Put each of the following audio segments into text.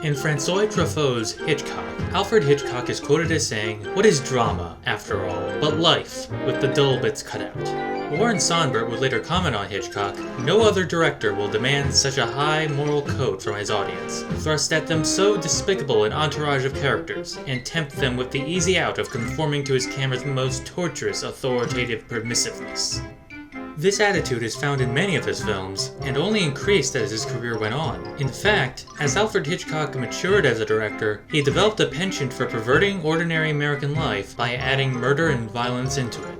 In Francois Truffaut's Hitchcock, Alfred Hitchcock is quoted as saying, "What is drama, after all, but life, with the dull bits cut out?" Warren Sonbert would later comment on Hitchcock, "No other director will demand such a high moral code from his audience, thrust at them so despicable an entourage of characters, and tempt them with the easy out of conforming to his camera's most torturous authoritative permissiveness." This attitude is found in many of his films, and only increased as his career went on. In fact, as Alfred Hitchcock matured as a director, he developed a penchant for perverting ordinary American life by adding murder and violence into it.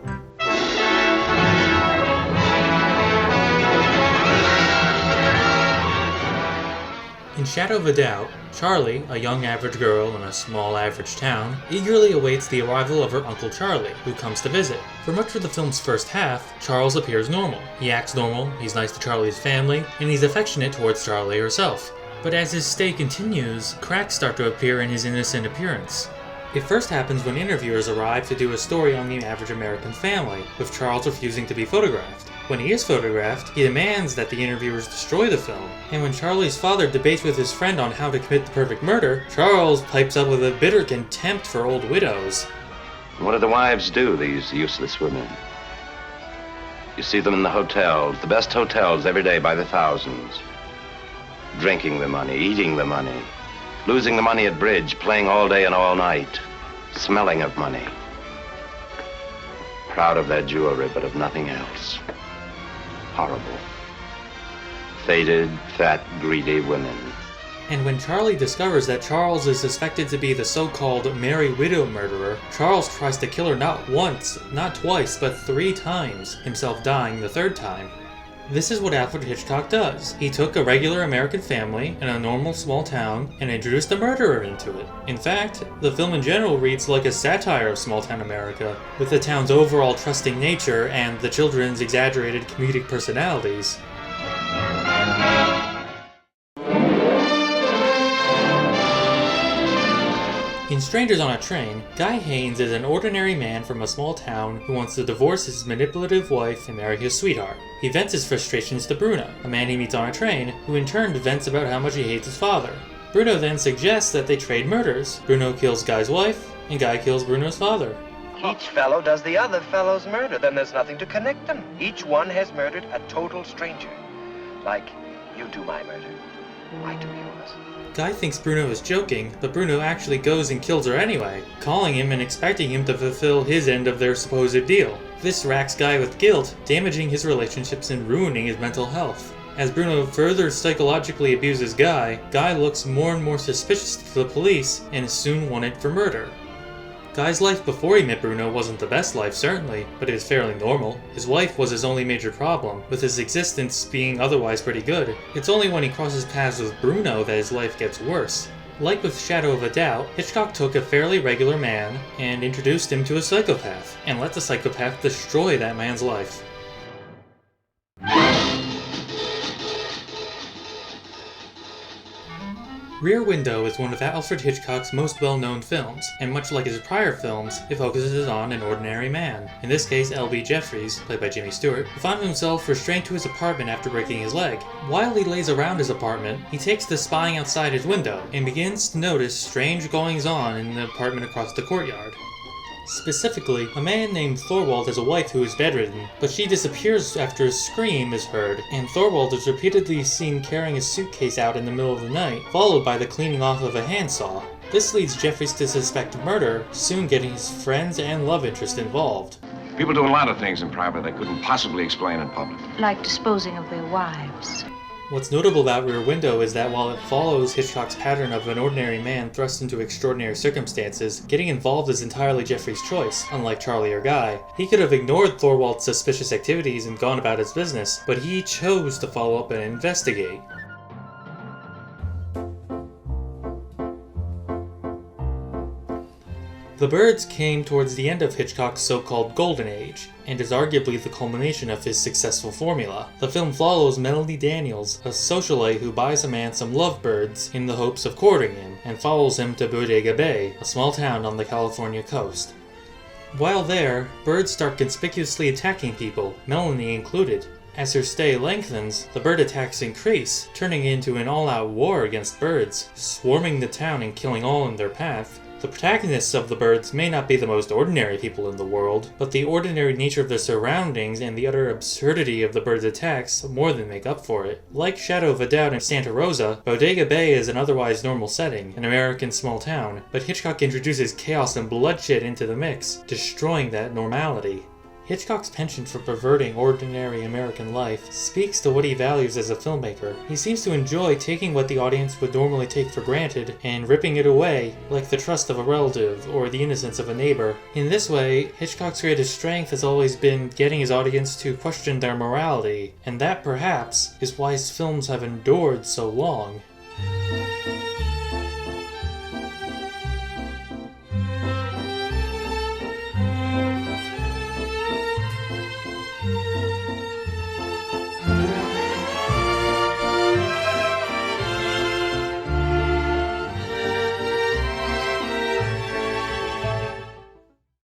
In Shadow of a Doubt, Charlie, a young average girl in a small average town, eagerly awaits the arrival of her Uncle Charlie, who comes to visit. For much of the film's first half, Charles appears normal. He acts normal, he's nice to Charlie's family, and he's affectionate towards Charlie herself. But as his stay continues, cracks start to appear in his innocent appearance. It first happens when interviewers arrive to do a story on the average American family, with Charles refusing to be photographed. When he is photographed, he demands that the interviewers destroy the film, and when Charlie's father debates with his friend on how to commit the perfect murder, Charles pipes up with a bitter contempt for old widows. What do the wives do, these useless women? You see them in the hotels, the best hotels every day by the thousands. Drinking the money, eating the money, losing the money at bridge, playing all day and all night, smelling of money. Proud of their jewelry, but of nothing else. Horrible. Faded, fat, greedy women. And when Charlie discovers that Charles is suspected to be the so-called Merry Widow murderer, Charles tries to kill her not once, not twice, but 3 times, himself dying the 3rd time. This is what Alfred Hitchcock does. He took a regular American family in a normal small town and introduced a murderer into it. In fact, the film in general reads like a satire of small-town America, with the town's overall trusting nature and the children's exaggerated comedic personalities. In Strangers on a Train, Guy Haines is an ordinary man from a small town who wants to divorce his manipulative wife and marry his sweetheart. He vents his frustrations to Bruno, a man he meets on a train, who in turn vents about how much he hates his father. Bruno then suggests that they trade murders. Bruno kills Guy's wife, and Guy kills Bruno's father. Each fellow does the other fellow's murder, then there's nothing to connect them. Each one has murdered a total stranger. Like, you do my murder, I do yours. Guy thinks Bruno is joking, but Bruno actually goes and kills her anyway, calling him and expecting him to fulfill his end of their supposed deal. This racks Guy with guilt, damaging his relationships and ruining his mental health. As Bruno further psychologically abuses Guy, Guy looks more and more suspicious to the police and is soon wanted for murder. Guy's life before he met Bruno wasn't the best life, certainly, but it was fairly normal. His wife was his only major problem, with his existence being otherwise pretty good. It's only when he crosses paths with Bruno that his life gets worse. Like with Shadow of a Doubt, Hitchcock took a fairly regular man and introduced him to a psychopath, and let the psychopath destroy that man's life. Rear Window is one of Alfred Hitchcock's most well-known films, and much like his prior films, it focuses on an ordinary man. In this case, L.B. Jeffries, played by Jimmy Stewart, who found himself restrained to his apartment after breaking his leg. While he lays around his apartment, he takes to spying outside his window, and begins to notice strange goings-on in the apartment across the courtyard. Specifically, a man named Thorwald has a wife who is bedridden, but she disappears after a scream is heard, and Thorwald is repeatedly seen carrying a suitcase out in the middle of the night, followed by the cleaning off of a handsaw. This leads Jeffries to suspect murder, soon getting his friends and love interest involved. People do a lot of things in private they couldn't possibly explain in public. Like disposing of their wives. What's notable about Rear Window is that while it follows Hitchcock's pattern of an ordinary man thrust into extraordinary circumstances, getting involved is entirely Jeffries' choice, unlike Charlie or Guy. He could have ignored Thorwald's suspicious activities and gone about his business, but he chose to follow up and investigate. The Birds came towards the end of Hitchcock's so-called Golden Age, and is arguably the culmination of his successful formula. The film follows Melanie Daniels, a socialite who buys a man some lovebirds in the hopes of courting him, and follows him to Bodega Bay, a small town on the California coast. While there, birds start conspicuously attacking people, Melanie included. As her stay lengthens, the bird attacks increase, turning into an all-out war against birds, swarming the town and killing all in their path. The protagonists of the birds may not be the most ordinary people in the world, but the ordinary nature of their surroundings and the utter absurdity of the birds' attacks more than make up for it. Like Shadow of a Doubt and Santa Rosa, Bodega Bay is an otherwise normal setting, an American small town, but Hitchcock introduces chaos and bloodshed into the mix, destroying that normality. Hitchcock's penchant for perverting ordinary American life speaks to what he values as a filmmaker. He seems to enjoy taking what the audience would normally take for granted and ripping it away, like the trust of a relative or the innocence of a neighbor. In this way, Hitchcock's greatest strength has always been getting his audience to question their morality, and that perhaps is why his films have endured so long.